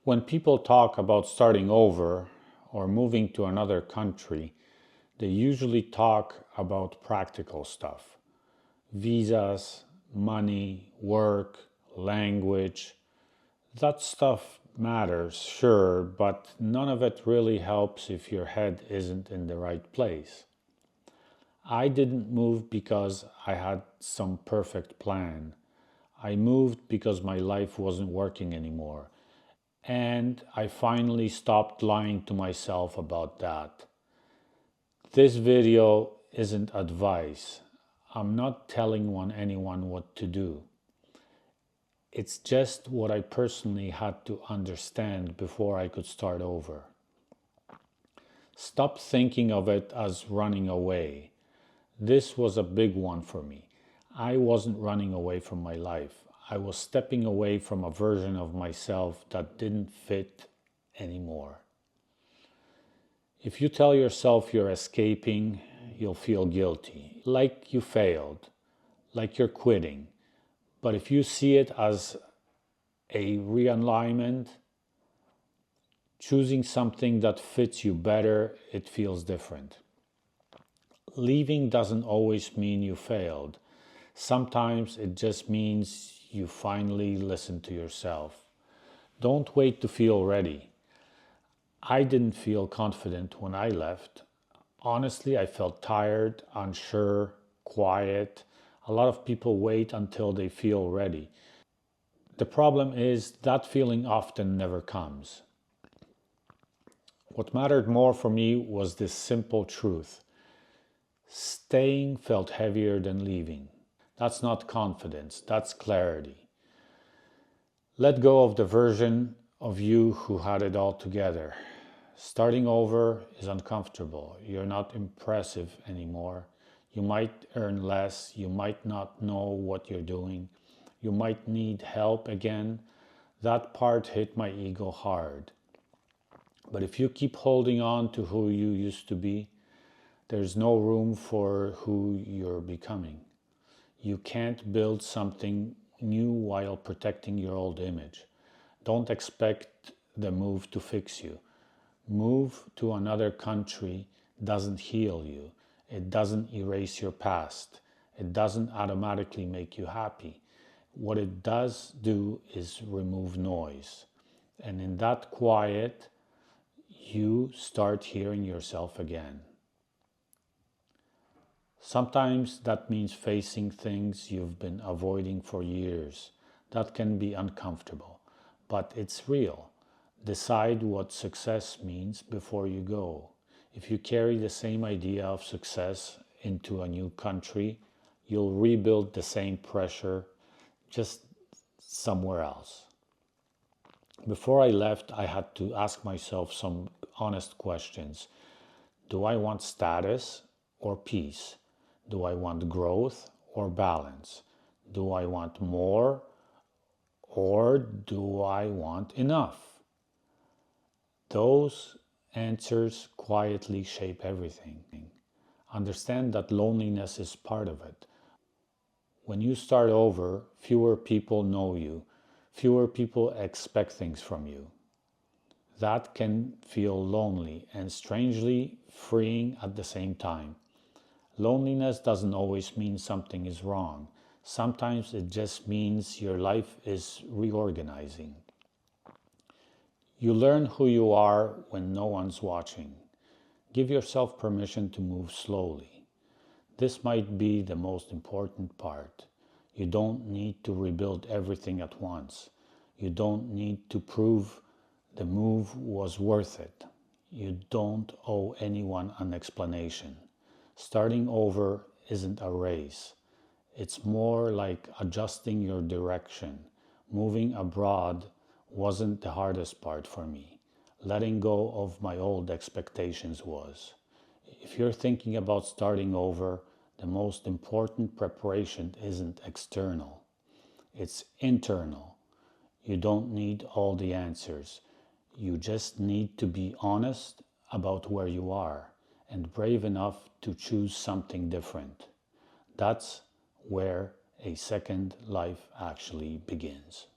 When people talk about starting over or moving to another country, they usually talk about practical stuff: visas, money, work, language. That stuff matters, sure, but none of it really helps if your head isn't in the right place. I didn't move because I had some perfect plan. I moved because my life wasn't working anymore. And I finally stopped lying to myself about that. This video isn't advice. I'm not telling anyone what to do. It's just what I personally had to understand before I could start over. Stop thinking of it as running away. This was a big one for me. I wasn't running away from my life. I was stepping away from a version of myself that didn't fit anymore. If you tell yourself you're escaping, you'll feel guilty, like you failed, like you're quitting. But if you see it as a realignment, choosing something that fits you better, it feels different. Leaving doesn't always mean you failed. Sometimes it just means you finally listened to yourself. Don't wait to feel ready. I didn't feel confident when I left. Honestly, I felt tired, unsure, quiet. A lot of people wait until they feel ready. The problem is that feeling often never comes. What mattered more for me was this simple truth: staying felt heavier than leaving. That's not confidence, that's clarity. Let go of the version of you who had it all together. Starting over is uncomfortable. You're not impressive anymore. You might earn less. You might not know what you're doing. You might need help again. That part hit my ego hard. But if you keep holding on to who you used to be, there's no room for who you're becoming. You can't build something new while protecting your old image. Don't expect the move to fix you. Move to another country doesn't heal you. It doesn't erase your past. It doesn't automatically make you happy. What it does do is remove noise. And in that quiet, you start hearing yourself again. Sometimes that means facing things you've been avoiding for years. That can be uncomfortable, but it's real. Decide what success means before you go. If you carry the same idea of success into a new country, you'll rebuild the same pressure, just somewhere else. Before I left, I had to ask myself some honest questions. Do I want status or peace? Do I want growth or balance? Do I want more or do I want enough? Those answers quietly shape everything. Understand that loneliness is part of it. When you start over, fewer people know you, fewer people expect things from you. That can feel lonely and strangely freeing at the same time. Loneliness doesn't always mean something is wrong. Sometimes it just means your life is reorganizing. You learn who you are when no one's watching. Give yourself permission to move slowly. This might be the most important part. You don't need to rebuild everything at once. You don't need to prove the move was worth it. You don't owe anyone an explanation. Starting over isn't a race. It's more like adjusting your direction. Moving abroad wasn't the hardest part for me. Letting go of my old expectations was. If you're thinking about starting over, the most important preparation isn't external. It's internal. You don't need all the answers. You just need to be honest about where you are and brave enough to choose something different. That's where a second life actually begins.